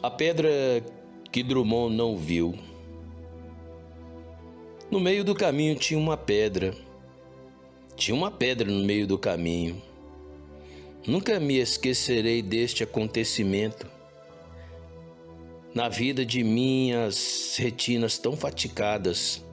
A pedra que Drummond não viu. No meio do caminho tinha uma pedra. Tinha uma pedra no meio do caminho. Nunca me esquecerei deste acontecimento. Na vida de minhas retinas tão fatigadas,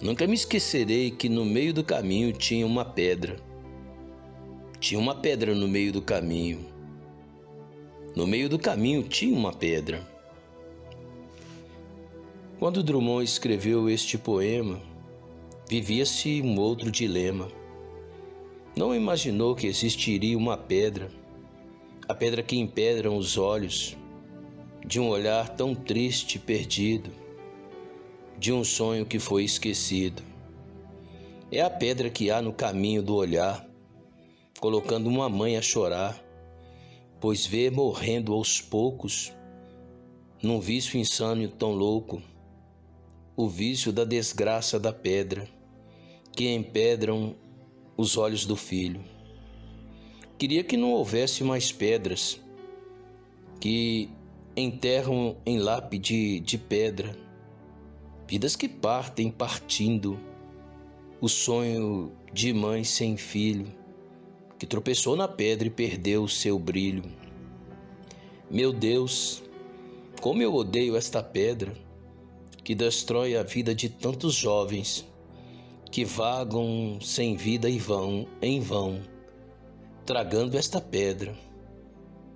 nunca me esquecerei que no meio do caminho tinha uma pedra. Tinha uma pedra no meio do caminho. No meio do caminho tinha uma pedra. Quando Drummond escreveu este poema, vivia-se um outro dilema. Não imaginou que existiria uma pedra, a pedra que empedram os olhos, de um olhar tão triste e perdido, de um sonho que foi esquecido. É a pedra que há no caminho do olhar, colocando uma mãe a chorar, pois vê morrendo aos poucos, num vício insano tão louco, o vício da desgraça da pedra, que empedram os olhos do filho. Queria que não houvesse mais pedras, que enterram em lápide de pedra, vidas que partem partindo, o sonho de mãe sem filho, que tropeçou na pedra e perdeu o seu brilho. Meu Deus, como eu odeio esta pedra, que destrói a vida de tantos jovens, que vagam sem vida e vão, em vão, tragando esta pedra.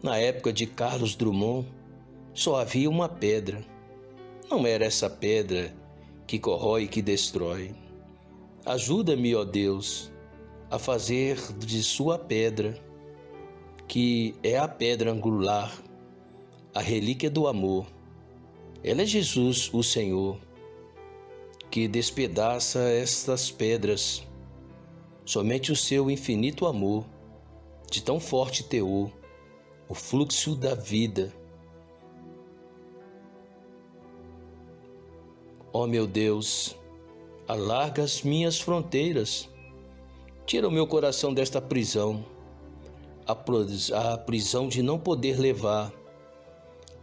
Na época de Carlos Drummond, só havia uma pedra. Não era essa pedra que corrói e que destrói. Ajuda-me, ó Deus, a fazer de sua pedra, que é a pedra angular, a relíquia do amor. Ela é Jesus, o Senhor, que despedaça estas pedras. Somente o seu infinito amor, de tão forte teor, o fluxo da vida. Ó meu Deus, alarga as minhas fronteiras, tira o meu coração desta prisão, a prisão de não poder levar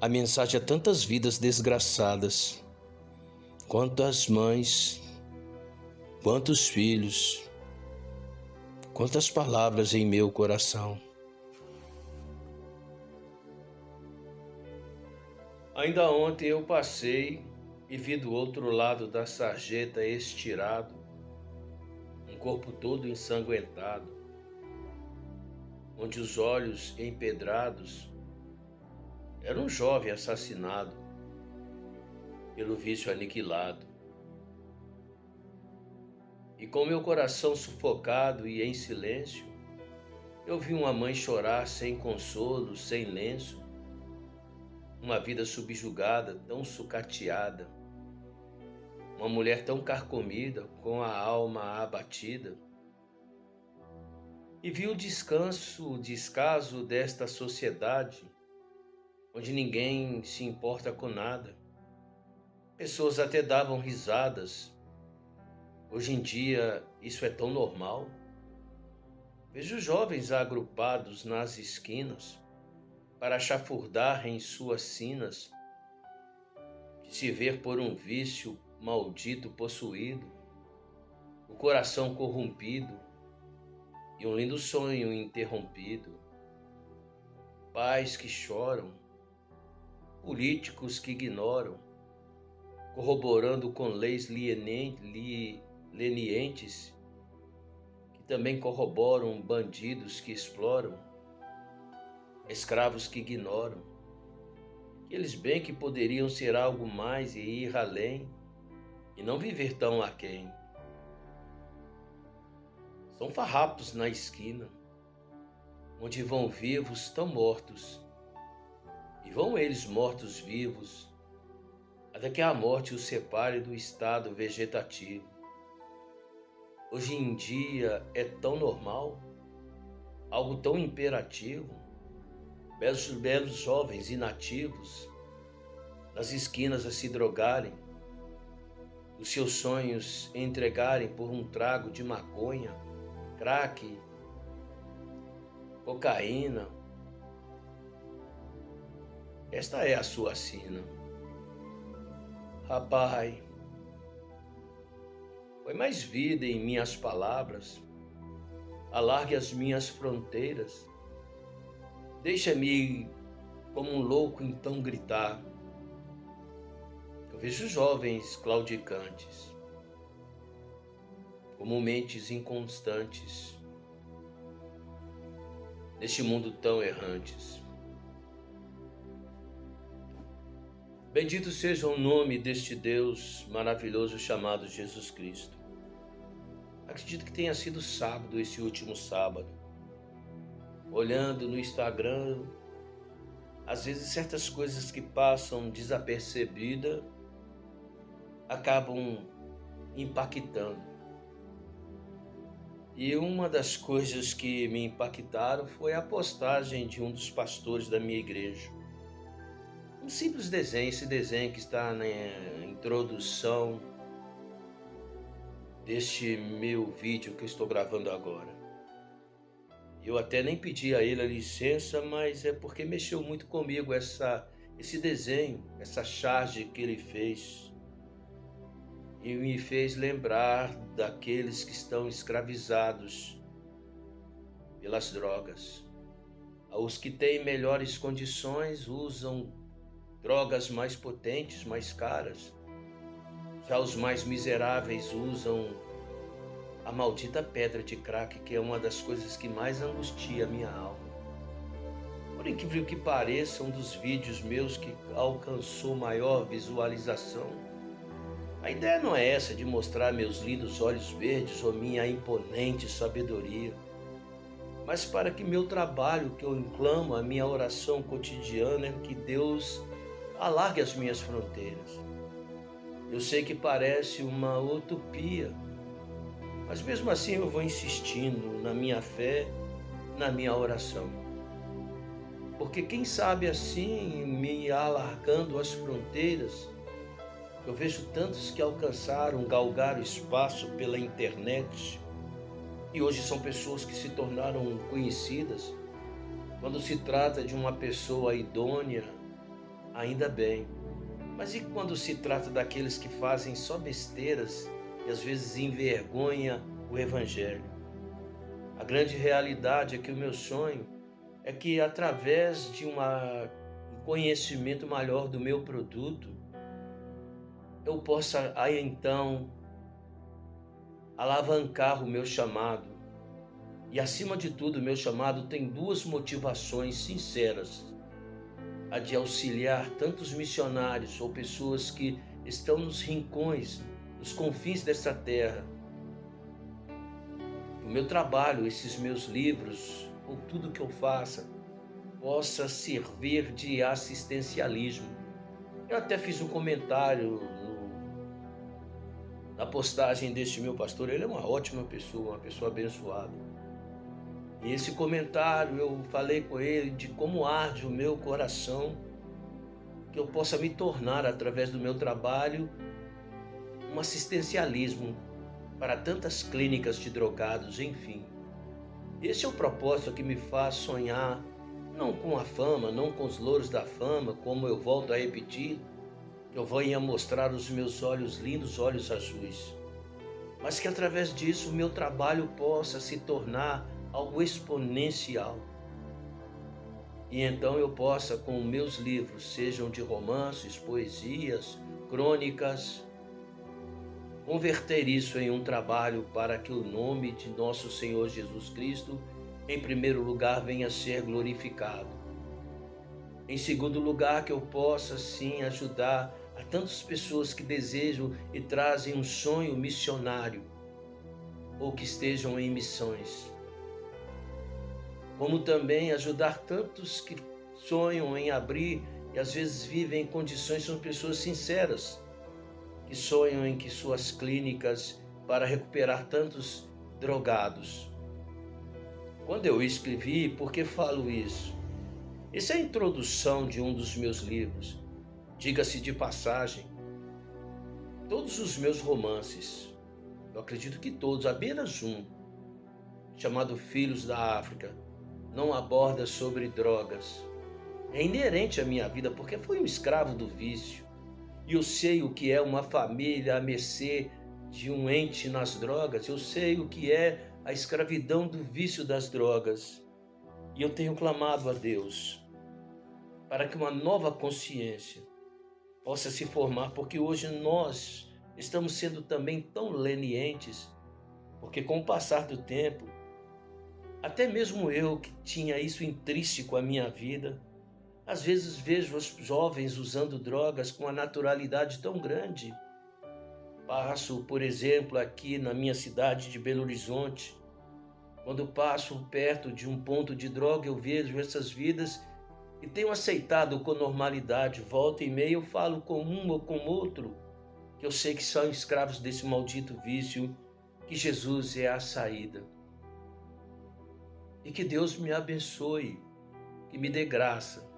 a mensagem a tantas vidas desgraçadas. Quantas mães, quantos filhos, quantas palavras em meu coração. Ainda ontem eu passei e vi do outro lado da sarjeta estirado, um corpo todo ensanguentado, onde os olhos empedrados, era um jovem assassinado, pelo vício aniquilado. E com meu coração sufocado e em silêncio, eu vi uma mãe chorar sem consolo, sem lenço, uma vida subjugada, tão sucateada, uma mulher tão carcomida, com a alma abatida. E vi o descaso desta sociedade, onde ninguém se importa com nada. Pessoas até davam risadas. Hoje em dia isso é tão normal. Vejo jovens agrupados nas esquinas para chafurdar em suas sinas, de se ver por um vício maldito possuído, o coração corrompido e um lindo sonho interrompido. Pais que choram, políticos que ignoram, corroborando com leis lenientes, que também corroboram bandidos que exploram, escravos que ignoram, aqueles bem que poderiam ser algo mais e ir além, e não viver tão aquém. São farrapos na esquina, onde vão vivos tão mortos, e vão eles mortos vivos, até que a morte os separe do estado vegetativo. Hoje em dia é tão normal, algo tão imperativo, belos jovens inativos, nas esquinas a se drogarem, os seus sonhos entregarem por um trago de maconha, crack, cocaína, Esta é a sua sina. Rapaz, põe mais vida em minhas palavras, alargue as minhas fronteiras, deixa-me como um louco então gritar. Eu vejo jovens claudicantes, como mentes inconstantes, neste mundo tão errantes. Bendito seja o nome deste Deus maravilhoso chamado Jesus Cristo. Acredito que tenha sido sábado, esse último sábado. Olhando no Instagram, às vezes certas coisas que passam desapercebidas acabam impactando. E uma das coisas que me impactaram foi a postagem de um dos pastores da minha igreja. Um simples desenho, esse desenho que está na introdução deste meu vídeo que eu estou gravando agora. Eu até nem pedi a ele a licença, mas é porque mexeu muito comigo esse desenho, essa charge que ele fez. E me fez lembrar daqueles que estão escravizados pelas drogas. Os que têm melhores condições usam drogas mais potentes, mais caras. Já os mais miseráveis usam a maldita pedra de crack, que é uma das coisas que mais angustia a minha alma. Por incrível que pareça, um dos vídeos meus que alcançou maior visualização, a ideia não é essa de mostrar meus lindos olhos verdes ou minha imponente sabedoria, mas para que meu trabalho, que eu inclamo, a minha oração cotidiana é que Deus alargue as minhas fronteiras. Eu sei que parece uma utopia, mas mesmo assim eu vou insistindo na minha fé, na minha oração. Porque quem sabe assim, me alargando as fronteiras, eu vejo tantos que alcançaram, galgaram espaço pela internet e hoje são pessoas que se tornaram conhecidas. Quando se trata de uma pessoa idônea, ainda bem. Mas e quando se trata daqueles que fazem só besteiras e às vezes envergonha o Evangelho? A grande realidade é que o meu sonho é que através de um conhecimento maior do meu produto, eu possa aí então alavancar o meu chamado. E acima de tudo, o meu chamado tem duas motivações sinceras: a de auxiliar tantos missionários ou pessoas que estão nos rincões, nos confins dessa terra. O meu trabalho, esses meus livros, ou tudo que eu faça, possa servir de assistencialismo. Eu até fiz um comentário na postagem deste meu pastor. Ele é uma ótima pessoa, uma pessoa abençoada. E esse comentário eu falei com ele de como arde o meu coração, que eu possa me tornar, através do meu trabalho, um assistencialismo para tantas clínicas de drogados, enfim. Esse é o propósito que me faz sonhar, não com a fama, não com os louros da fama, como eu volto a repetir, que eu venha mostrar os meus olhos lindos, olhos azuis, mas que através disso o meu trabalho possa se tornar algo exponencial. E então eu possa, com meus livros, sejam de romances, poesias, crônicas, converter isso em um trabalho para que o nome de nosso Senhor Jesus Cristo, em primeiro lugar, venha a ser glorificado. Em segundo lugar, que eu possa sim ajudar a tantas pessoas que desejam e trazem um sonho missionário ou que estejam em missões. Como também ajudar tantos que sonham em abrir e às vezes vivem em condições, são pessoas sinceras, que sonham em que suas clínicas para recuperar tantos drogados. Quando eu escrevi, por que falo isso? Essa é a introdução de um dos meus livros. Diga-se de passagem, todos os meus romances, eu acredito que todos, apenas um, chamado Filhos da África, não aborda sobre drogas. É inerente à minha vida, porque fui um escravo do vício. E eu sei o que é uma família à mercê de um ente nas drogas. Eu sei o que é a escravidão do vício das drogas. E eu tenho clamado a Deus para que uma nova consciência possa se formar, porque hoje nós estamos sendo também tão lenientes, porque com o passar do tempo, até mesmo eu que tinha isso intrínseco à minha vida, às vezes vejo os jovens usando drogas com uma naturalidade tão grande. Passo, por exemplo, aqui na minha cidade de Belo Horizonte. Quando passo perto de um ponto de droga, eu vejo essas vidas e tenho aceitado com normalidade. Volta e meia eu falo com um ou com outro, que eu sei que são escravos desse maldito vício, que Jesus é a saída. E que Deus me abençoe, que me dê graça,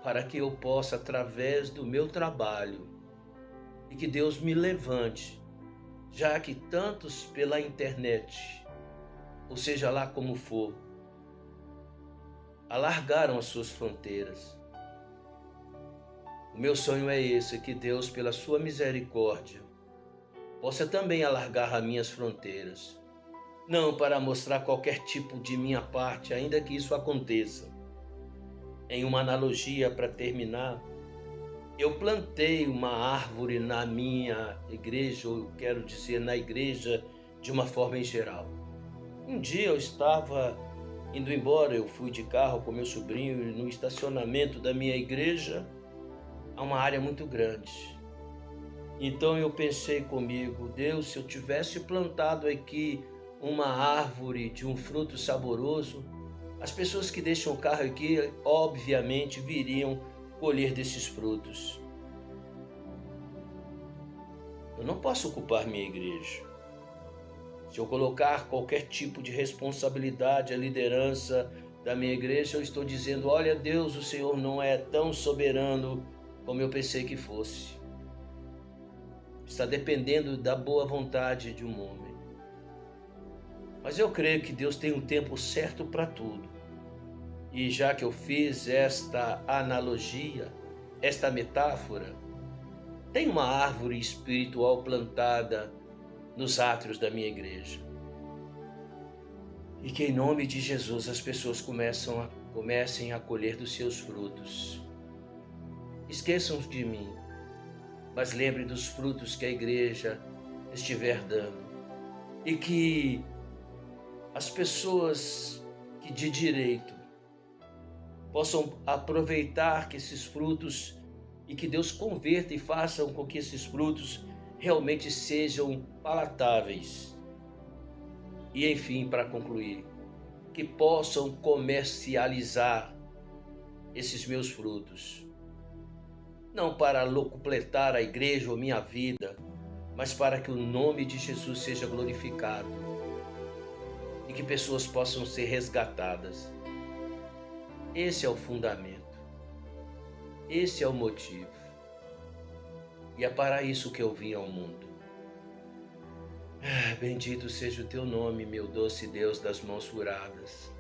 para que eu possa, através do meu trabalho, e que Deus me levante, já que tantos pela internet, ou seja lá como for, alargaram as suas fronteiras. O meu sonho é esse, que Deus, pela sua misericórdia, possa também alargar as minhas fronteiras. Não para mostrar qualquer tipo de minha parte, ainda que isso aconteça. Em uma analogia para terminar, eu plantei uma árvore na minha igreja, ou eu quero dizer na igreja de uma forma em geral. Um dia eu estava indo embora, eu fui de carro com meu sobrinho e no estacionamento da minha igreja há uma área muito grande. Então eu pensei comigo, Deus, se eu tivesse plantado aqui uma árvore de um fruto saboroso, as pessoas que deixam o carro aqui, obviamente, viriam colher desses frutos. Eu não posso culpar minha igreja. Se eu colocar qualquer tipo de responsabilidade à liderança da minha igreja, eu estou dizendo, olha Deus, o Senhor não é tão soberano como eu pensei que fosse. Está dependendo da boa vontade de um homem. Mas eu creio que Deus tem um tempo certo para tudo. E já que eu fiz esta analogia, esta metáfora, tem uma árvore espiritual plantada nos átrios da minha igreja. E que em nome de Jesus as pessoas comecem a colher dos seus frutos. Esqueçam de mim, mas lembrem dos frutos que a igreja estiver dando. E que as pessoas que de direito possam aproveitar que esses frutos e que Deus converta e façam com que esses frutos realmente sejam palatáveis. E enfim, para concluir, que possam comercializar esses meus frutos. Não para locupletar a igreja ou minha vida, mas para que o nome de Jesus seja glorificado e que pessoas possam ser resgatadas. Esse é o fundamento. Esse é o motivo. E é para isso que eu vim ao mundo. Bendito seja o teu nome, meu doce Deus das mãos furadas.